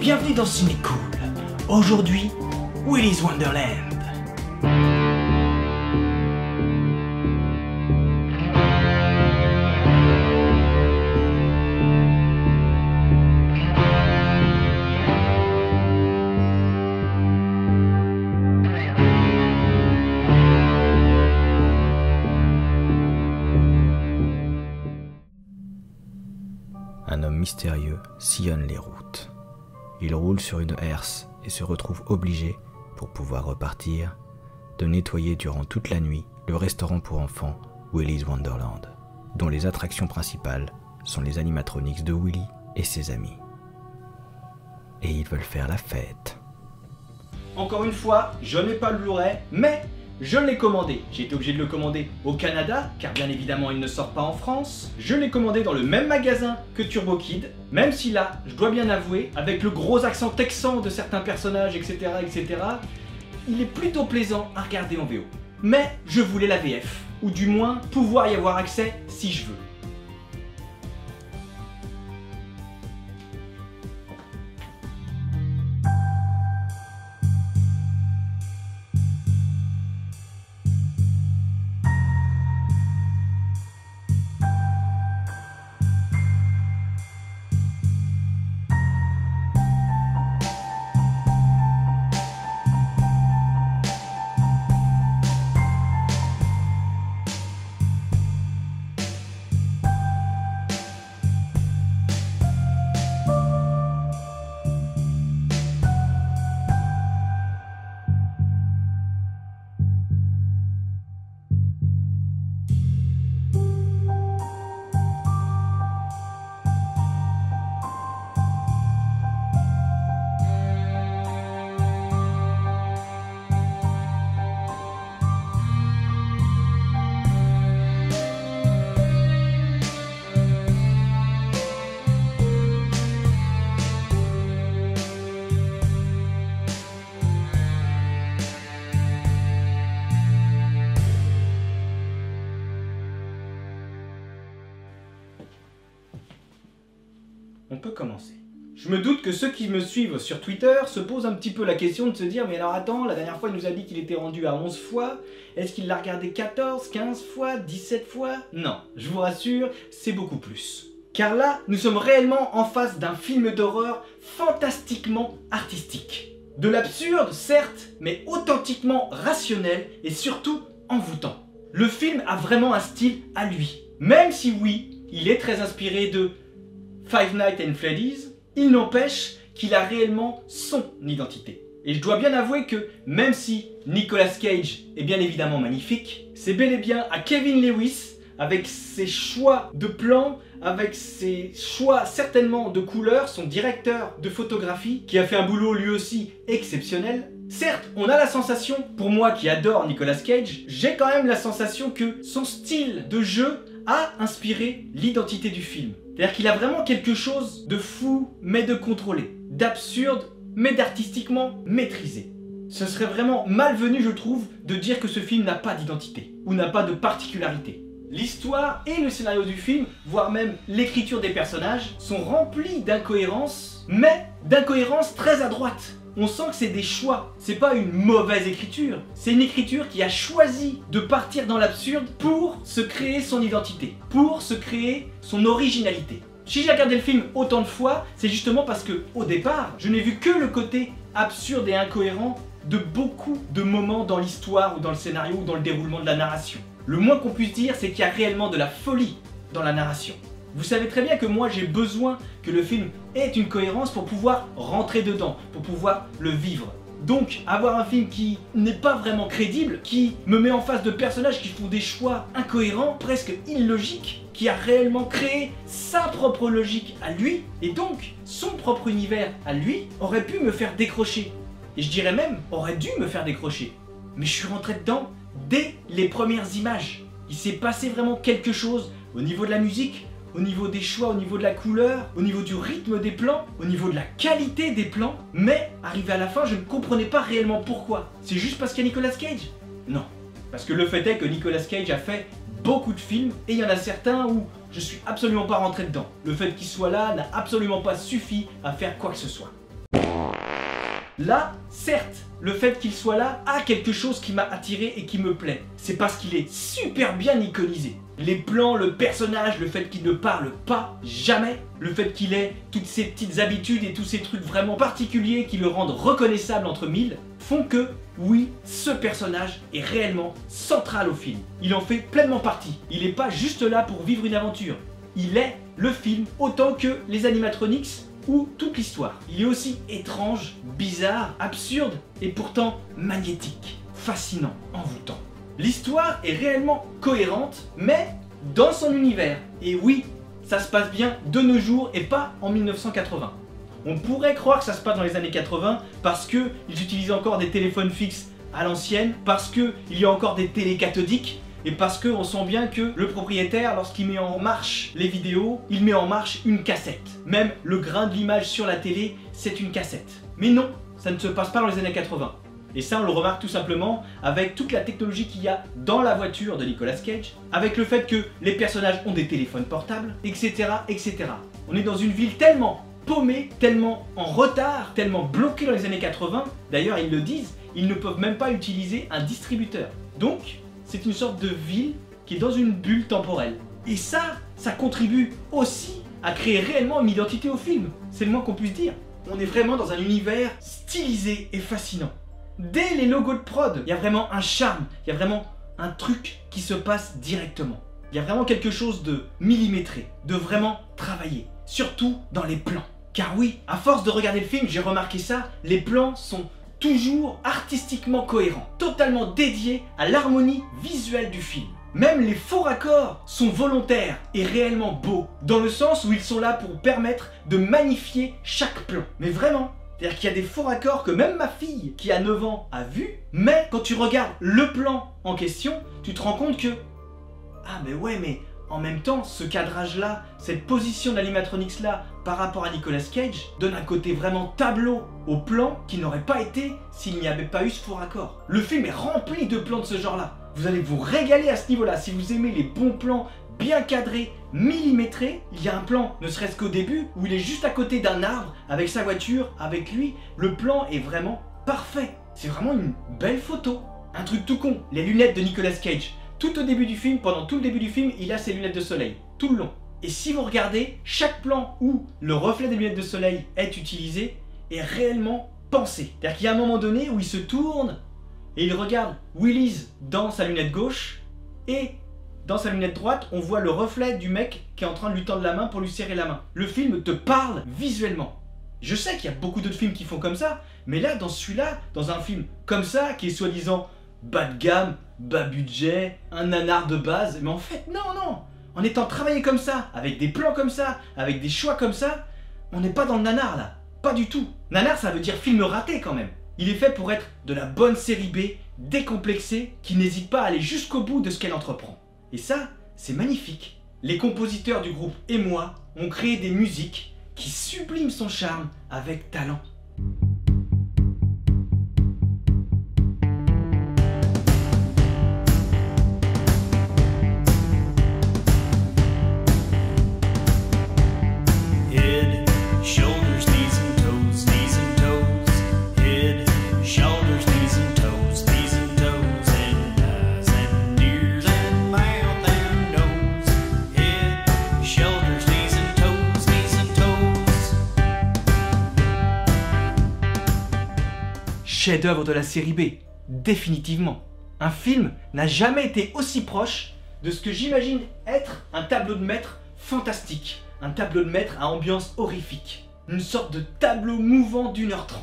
bienvenue dans Ciné Cool. Aujourd'hui, Willy's Wonderland. Un homme mystérieux sillonne les routes. Il roule sur une herse et se retrouve obligé, pour pouvoir repartir, de nettoyer durant toute la nuit le restaurant pour enfants Willy's Wonderland, dont les attractions principales sont les animatronics de Willy et ses amis. Et ils veulent faire la fête. Encore une fois, je n'ai pas le Blu-ray, mais je l'ai commandé. J'ai été obligé de le commander au Canada, car bien évidemment il ne sort pas en France. Je l'ai commandé dans le même magasin que Turbo Kid, même si là, je dois bien avouer, avec le gros accent texan de certains personnages, etc., il est plutôt plaisant à regarder en VO. Mais je voulais la VF, ou du moins pouvoir y avoir accès si je veux. On peut commencer. Je me doute que ceux qui me suivent sur Twitter se posent un petit peu la question de se dire mais alors attends, la dernière fois il nous a dit qu'il était rendu à 11 fois, est-ce qu'il l'a regardé 14, 15 fois, 17 fois? Non, je vous rassure, c'est beaucoup plus. Car là, nous sommes réellement en face d'un film d'horreur fantastiquement artistique. De l'absurde, certes, mais authentiquement rationnel et surtout envoûtant. Le film a vraiment un style à lui. Même si oui, il est très inspiré de Five Nights at Freddy's, il n'empêche qu'il a réellement son identité. Et je dois bien avouer que, même si Nicolas Cage est bien évidemment magnifique, c'est bel et bien à Kevin Lewis, avec ses choix de plans, avec ses choix certainement de couleurs, son directeur de photographie, qui a fait un boulot lui aussi exceptionnel. Certes, on a la sensation, pour moi qui adore Nicolas Cage, j'ai quand même la sensation que son style de jeu a inspiré l'identité du film. C'est-à-dire qu'il a vraiment quelque chose de fou, mais de contrôlé, d'absurde, mais d'artistiquement maîtrisé. Ce serait vraiment malvenu, je trouve, de dire que ce film n'a pas d'identité, ou n'a pas de particularité. L'histoire et le scénario du film, voire même l'écriture des personnages, sont remplis d'incohérences, mais d'incohérences très à droite. On sent que c'est des choix, c'est pas une mauvaise écriture, c'est une écriture qui a choisi de partir dans l'absurde pour se créer son identité, pour se créer son originalité. Si j'ai regardé le film autant de fois, c'est justement parce que, au départ, je n'ai vu que le côté absurde et incohérent de beaucoup de moments dans l'histoire ou dans le scénario ou dans le déroulement de la narration. Le moins qu'on puisse dire, c'est qu'il y a réellement de la folie dans la narration. Vous savez très bien que moi j'ai besoin que le film ait une cohérence pour pouvoir rentrer dedans, pour pouvoir le vivre. Donc avoir un film qui n'est pas vraiment crédible, qui me met en face de personnages qui font des choix incohérents, presque illogiques, qui a réellement créé sa propre logique à lui, et donc son propre univers à lui, aurait pu me faire décrocher. Et je dirais même, aurait dû me faire décrocher. Mais je suis rentré dedans dès les premières images. Il s'est passé vraiment quelque chose au niveau de la musique, au niveau des choix, au niveau de la couleur, au niveau du rythme des plans, au niveau de la qualité des plans, mais arrivé à la fin, je ne comprenais pas réellement pourquoi. C'est juste parce qu'il y a Nicolas Cage? Non. Parce que le fait est que Nicolas Cage a fait beaucoup de films, et il y en a certains où je suis absolument pas rentré dedans. Le fait qu'il soit là n'a absolument pas suffi à faire quoi que ce soit. Là, certes, le fait qu'il soit là a quelque chose qui m'a attiré et qui me plaît. C'est parce qu'il est super bien iconisé. Les plans, le personnage, le fait qu'il ne parle pas jamais, le fait qu'il ait toutes ces petites habitudes et tous ces trucs vraiment particuliers qui le rendent reconnaissable entre mille, font que, oui, ce personnage est réellement central au film. Il en fait pleinement partie. Il n'est pas juste là pour vivre une aventure. Il est le film autant que les animatronics ou toute l'histoire. Il est aussi étrange, bizarre, absurde et pourtant magnétique, fascinant, envoûtant. L'histoire est réellement cohérente, mais dans son univers. Et oui, ça se passe bien de nos jours et pas en 1980. On pourrait croire que ça se passe dans les années 80 parce qu'ils utilisent encore des téléphones fixes à l'ancienne, parce qu'il y a encore des télés cathodiques, et parce qu'on sent bien que le propriétaire, lorsqu'il met en marche les vidéos, il met en marche une cassette. Même le grain de l'image sur la télé, c'est une cassette. Mais non, ça ne se passe pas dans les années 80. Et ça, on le remarque tout simplement avec toute la technologie qu'il y a dans la voiture de Nicolas Cage, avec le fait que les personnages ont des téléphones portables, etc., etc. On est dans une ville tellement paumée, tellement en retard, tellement bloquée dans les années 80, d'ailleurs ils le disent, ils ne peuvent même pas utiliser un distributeur. Donc, c'est une sorte de ville qui est dans une bulle temporelle. Et ça contribue aussi à créer réellement une identité au film. C'est le moins qu'on puisse dire. On est vraiment dans un univers stylisé et fascinant. Dès les logos de prod, il y a vraiment un charme, il y a vraiment un truc qui se passe directement. Il y a vraiment quelque chose de millimétré, de vraiment travaillé, surtout dans les plans. Car oui, à force de regarder le film, j'ai remarqué ça, les plans sont toujours artistiquement cohérents, totalement dédiés à l'harmonie visuelle du film. Même les faux raccords sont volontaires et réellement beaux, dans le sens où ils sont là pour permettre de magnifier chaque plan. Mais vraiment, c'est-à-dire qu'il y a des faux raccords que même ma fille, qui a 9 ans, a vu, mais quand tu regardes le plan en question, tu te rends compte que ah mais ouais, mais en même temps, ce cadrage-là, cette position d'animatronics-là par rapport à Nicolas Cage donne un côté vraiment tableau au plan qui n'aurait pas été s'il n'y avait pas eu ce faux raccord. Le film est rempli de plans de ce genre-là. Vous allez vous régaler à ce niveau-là. Si vous aimez les bons plans bien cadrés, millimétrés, il y a un plan, ne serait-ce qu'au début, où il est juste à côté d'un arbre, avec sa voiture, avec lui. Le plan est vraiment parfait. C'est vraiment une belle photo. Un truc tout con, les lunettes de Nicolas Cage. Tout au début du film, pendant tout le début du film, il a ses lunettes de soleil, tout le long. Et si vous regardez, chaque plan où le reflet des lunettes de soleil est utilisé est réellement pensé. C'est-à-dire qu'il y a un moment donné où il se tourne et il regarde Willis dans sa lunette gauche et dans sa lunette droite, on voit le reflet du mec qui est en train de lui tendre la main pour lui serrer la main. Le film te parle visuellement. Je sais qu'il y a beaucoup d'autres films qui font comme ça, mais là, dans celui-là, dans un film comme ça, qui est soi-disant bas de gamme, bas budget, un nanar de base, mais en fait, non. En étant travaillé comme ça, avec des plans comme ça, avec des choix comme ça, on n'est pas dans le nanar là. Pas du tout. Nanar, ça veut dire film raté quand même. Il est fait pour être de la bonne série B, décomplexée, qui n'hésite pas à aller jusqu'au bout de ce qu'elle entreprend. Et ça, c'est magnifique. Les compositeurs du groupe et moi ont créé des musiques qui subliment son charme avec talent. Chef-d'œuvre de la série B, définitivement. Un film n'a jamais été aussi proche de ce que j'imagine être un tableau de maître fantastique, un tableau de maître à ambiance horrifique, une sorte de tableau mouvant d'1h30.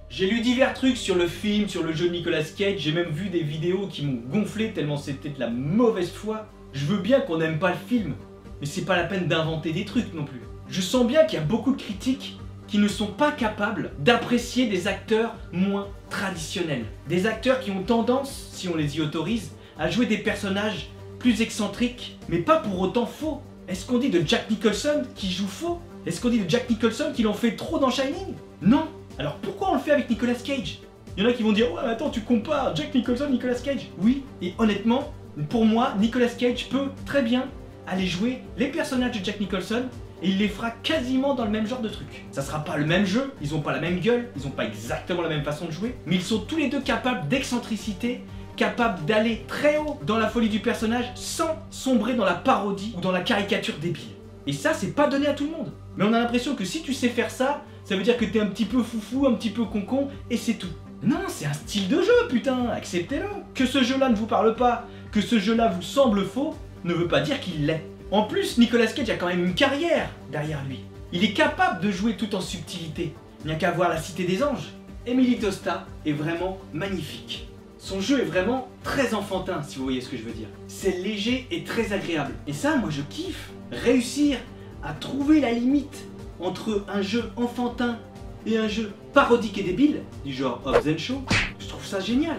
J'ai lu divers trucs sur le film, sur le jeu de Nicolas Cage, j'ai même vu des vidéos qui m'ont gonflé tellement c'était de la mauvaise foi. Je veux bien qu'on n'aime pas le film, mais c'est pas la peine d'inventer des trucs non plus. Je sens bien qu'il y a beaucoup de critiques qui ne sont pas capables d'apprécier des acteurs moins traditionnels. Des acteurs qui ont tendance, si on les y autorise, à jouer des personnages plus excentriques, mais pas pour autant faux. Est-ce qu'on dit de Jack Nicholson qui joue faux? Est-ce qu'on dit de Jack Nicholson qu'il en fait trop dans Shining? Non. Alors pourquoi on le fait avec Nicolas Cage? Il y en a qui vont dire « Ouais, attends, tu compares Jack Nicholson, Nicolas Cage ?» Oui, et honnêtement, pour moi, Nicolas Cage peut très bien aller jouer les personnages de Jack Nicholson et il les fera quasiment dans le même genre de truc. Ça sera pas le même jeu, ils ont pas la même gueule, ils ont pas exactement la même façon de jouer, mais ils sont tous les deux capables d'excentricité, capables d'aller très haut dans la folie du personnage sans sombrer dans la parodie ou dans la caricature débile. Et ça, c'est pas donné à tout le monde. Mais on a l'impression que si tu sais faire ça, ça veut dire que t'es un petit peu foufou, un petit peu concon, et c'est tout. Non, c'est un style de jeu, putain, acceptez-le. Que ce jeu-là ne vous parle pas, que ce jeu-là vous semble faux, ne veut pas dire qu'il l'est. En plus, Nicolas Cage a quand même une carrière derrière lui. Il est capable de jouer tout en subtilité. Il n'y a qu'à voir La Cité des Anges. Emily Tosta est vraiment magnifique. Son jeu est vraiment très enfantin, si vous voyez ce que je veux dire. C'est léger et très agréable. Et ça, moi je kiffe. Réussir à trouver la limite entre un jeu enfantin et un jeu parodique et débile, du genre Hobbs & Shaw, je trouve ça génial.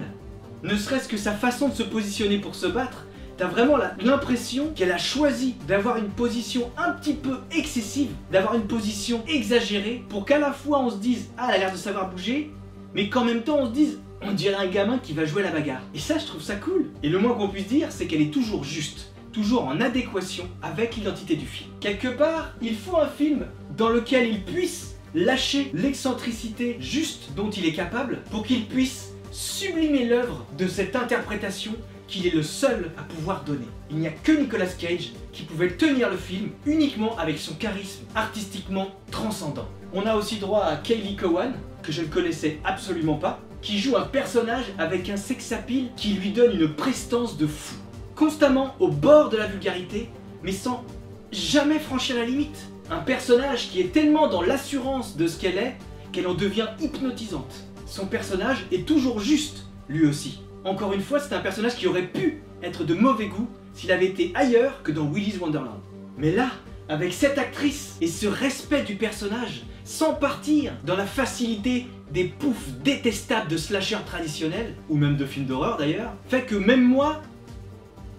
Ne serait-ce que sa façon de se positionner pour se battre, t'as vraiment l'impression qu'elle a choisi d'avoir une position un petit peu excessive, d'avoir une position exagérée, pour qu'à la fois on se dise « Ah, elle a l'air de savoir bouger », mais qu'en même temps on se dise « On dirait un gamin qui va jouer à la bagarre ». Et ça, je trouve ça cool. Et le moins qu'on puisse dire, c'est qu'elle est toujours juste, toujours en adéquation avec l'identité du film. Quelque part, il faut un film dans lequel il puisse lâcher l'excentricité juste dont il est capable, pour qu'il puisse sublimer l'œuvre de cette interprétation qu'il est le seul à pouvoir donner. Il n'y a que Nicolas Cage qui pouvait tenir le film uniquement avec son charisme artistiquement transcendant. On a aussi droit à Kaylee Cowan, que je ne connaissais absolument pas, qui joue un personnage avec un sex-appeal qui lui donne une prestance de fou. Constamment au bord de la vulgarité, mais sans jamais franchir la limite. Un personnage qui est tellement dans l'assurance de ce qu'elle est, qu'elle en devient hypnotisante. Son personnage est toujours juste, lui aussi. Encore une fois, c'est un personnage qui aurait pu être de mauvais goût s'il avait été ailleurs que dans Willy's Wonderland. Mais là, avec cette actrice et ce respect du personnage, sans partir dans la facilité des poufs détestables de slasher traditionnels, ou même de films d'horreur d'ailleurs, fait que même moi,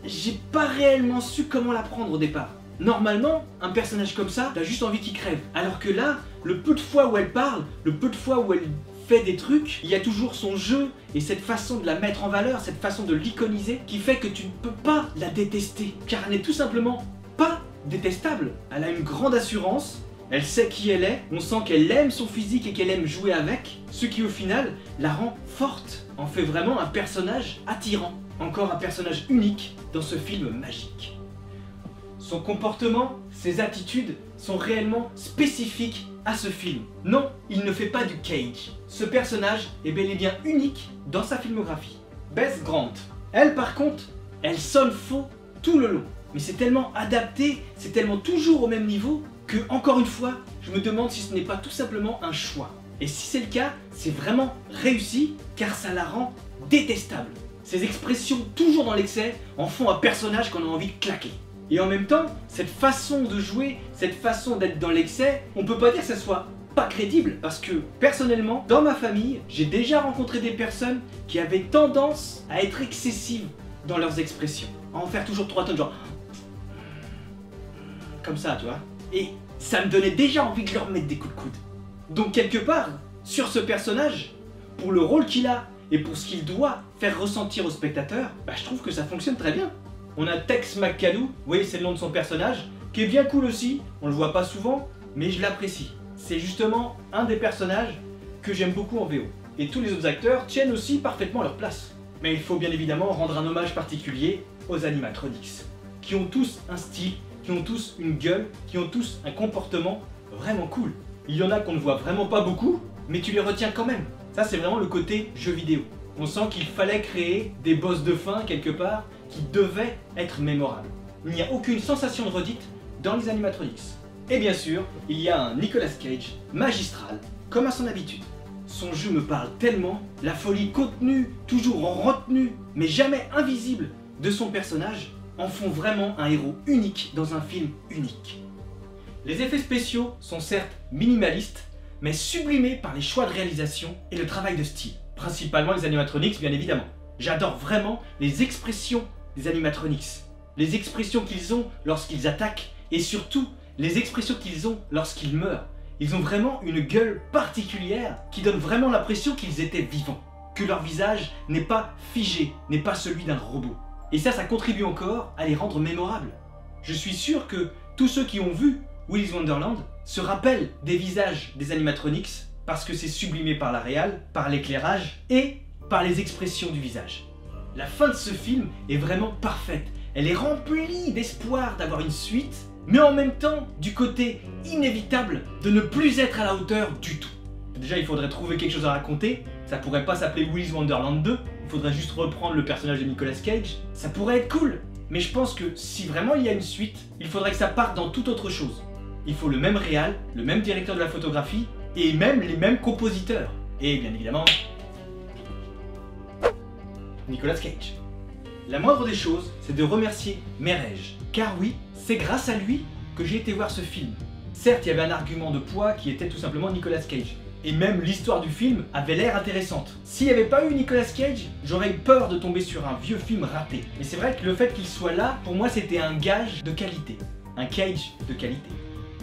j'ai pas réellement su comment la prendre au départ. Normalement, un personnage comme ça, t'as juste envie qu'il crève. Alors que là, le peu de fois où elle parle, le peu de fois où elle fait des trucs, il y a toujours son jeu et cette façon de la mettre en valeur, cette façon de l'iconiser, qui fait que tu ne peux pas la détester. Car elle n'est tout simplement pas détestable. Elle a une grande assurance, elle sait qui elle est, on sent qu'elle aime son physique et qu'elle aime jouer avec, ce qui au final la rend forte, en fait vraiment un personnage attirant. Encore un personnage unique dans ce film magique. Son comportement, ses attitudes sont réellement spécifiques à ce film. Non, il ne fait pas du Cage. Ce personnage est bel et bien unique dans sa filmographie. Bess Grant. Elle par contre, elle sonne faux tout le long. Mais c'est tellement adapté, c'est tellement toujours au même niveau, que encore une fois, je me demande si ce n'est pas tout simplement un choix. Et si c'est le cas, c'est vraiment réussi, car ça la rend détestable. Ses expressions toujours dans l'excès en font un personnage qu'on a envie de claquer. Et en même temps, cette façon de jouer, cette façon d'être dans l'excès, on peut pas dire que ça soit pas crédible, parce que personnellement, dans ma famille, j'ai déjà rencontré des personnes qui avaient tendance à être excessives dans leurs expressions, à en faire toujours 3 tonnes, genre comme ça, tu vois. Et ça me donnait déjà envie de leur mettre des coups de coude. Donc quelque part, sur ce personnage, pour le rôle qu'il a et pour ce qu'il doit faire ressentir au spectateur, bah, je trouve que ça fonctionne très bien. On a Tex McAdoo, oui c'est le nom de son personnage, qui est bien cool aussi, on le voit pas souvent, mais je l'apprécie. C'est justement un des personnages que j'aime beaucoup en VO. Et tous les autres acteurs tiennent aussi parfaitement leur place. Mais il faut bien évidemment rendre un hommage particulier aux animatronics, qui ont tous un style, qui ont tous une gueule, qui ont tous un comportement vraiment cool. Il y en a qu'on ne voit vraiment pas beaucoup, mais tu les retiens quand même. Ça c'est vraiment le côté jeu vidéo. On sent qu'il fallait créer des boss de fin quelque part, qui devait être mémorable. Il n'y a aucune sensation de redite dans les animatronics. Et bien sûr, il y a un Nicolas Cage magistral, comme à son habitude. Son jeu me parle tellement, la folie contenue, toujours en retenue, mais jamais invisible de son personnage, en font vraiment un héros unique dans un film unique. Les effets spéciaux sont certes minimalistes, mais sublimés par les choix de réalisation et le travail de style. Principalement les animatronics, bien évidemment. J'adore vraiment les expressions des animatronics, les expressions qu'ils ont lorsqu'ils attaquent et surtout les expressions qu'ils ont lorsqu'ils meurent. Ils ont vraiment une gueule particulière qui donne vraiment l'impression qu'ils étaient vivants, que leur visage n'est pas figé, n'est pas celui d'un robot. Et ça contribue encore à les rendre mémorables. Je suis sûr que tous ceux qui ont vu Willy's Wonderland se rappelle des visages des animatronics parce que c'est sublimé par la réal, par l'éclairage et par les expressions du visage. La fin de ce film est vraiment parfaite. Elle est remplie d'espoir d'avoir une suite, mais en même temps du côté inévitable de ne plus être à la hauteur du tout. Déjà, il faudrait trouver quelque chose à raconter. Ça pourrait pas s'appeler Willy's Wonderland 2. Il faudrait juste reprendre le personnage de Nicolas Cage. Ça pourrait être cool. Mais je pense que si vraiment il y a une suite, il faudrait que ça parte dans toute autre chose. Il faut le même réal, le même directeur de la photographie et même les mêmes compositeurs. Et bien évidemment, Nicolas Cage. La moindre des choses, c'est de remercier Merege. Car oui, c'est grâce à lui que j'ai été voir ce film. Certes, il y avait un argument de poids qui était tout simplement Nicolas Cage. Et même l'histoire du film avait l'air intéressante. S'il n'y avait pas eu Nicolas Cage, j'aurais eu peur de tomber sur un vieux film raté. Mais c'est vrai que le fait qu'il soit là, pour moi c'était un gage de qualité. Un Cage de qualité.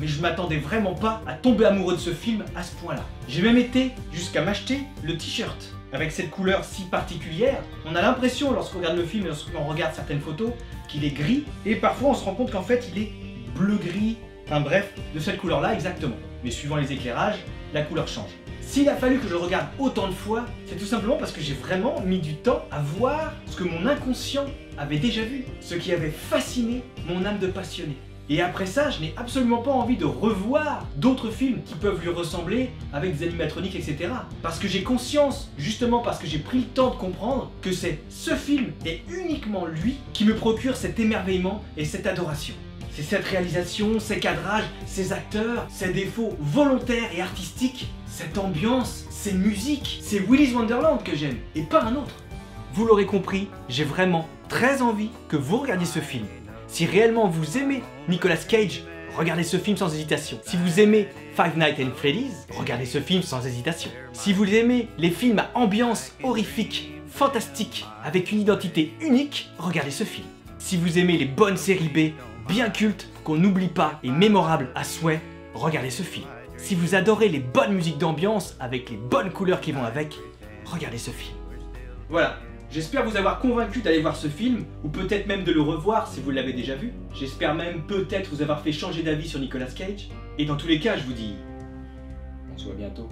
Mais je m'attendais vraiment pas à tomber amoureux de ce film à ce point-là. J'ai même été jusqu'à m'acheter le t-shirt. Avec cette couleur si particulière, on a l'impression lorsqu'on regarde le film et lorsqu'on regarde certaines photos qu'il est gris. Et parfois on se rend compte qu'en fait il est bleu-gris. Enfin bref, de cette couleur-là exactement. Mais suivant les éclairages, la couleur change. S'il a fallu que je le regarde autant de fois, c'est tout simplement parce que j'ai vraiment mis du temps à voir ce que mon inconscient avait déjà vu, ce qui avait fasciné mon âme de passionné. Et après ça, je n'ai absolument pas envie de revoir d'autres films qui peuvent lui ressembler avec des animatroniques, etc. Parce que j'ai conscience, justement parce que j'ai pris le temps de comprendre, que c'est ce film et uniquement lui qui me procure cet émerveillement et cette adoration. C'est cette réalisation, ces cadrages, ces acteurs, ces défauts volontaires et artistiques, cette ambiance, ces musiques, c'est Willy's Wonderland que j'aime, et pas un autre. Vous l'aurez compris, j'ai vraiment très envie que vous regardiez ce film. Si réellement vous aimez Nicolas Cage, regardez ce film sans hésitation. Si vous aimez Five Nights at Freddy's, regardez ce film sans hésitation. Si vous aimez les films à ambiance horrifique, fantastique, avec une identité unique, regardez ce film. Si vous aimez les bonnes séries B, bien cultes, qu'on n'oublie pas et mémorables à souhait, regardez ce film. Si vous adorez les bonnes musiques d'ambiance avec les bonnes couleurs qui vont avec, regardez ce film. Voilà, j'espère vous avoir convaincu d'aller voir ce film, ou peut-être même de le revoir si vous l'avez déjà vu. J'espère même peut-être vous avoir fait changer d'avis sur Nicolas Cage. Et dans tous les cas, je vous dis, on se voit bientôt.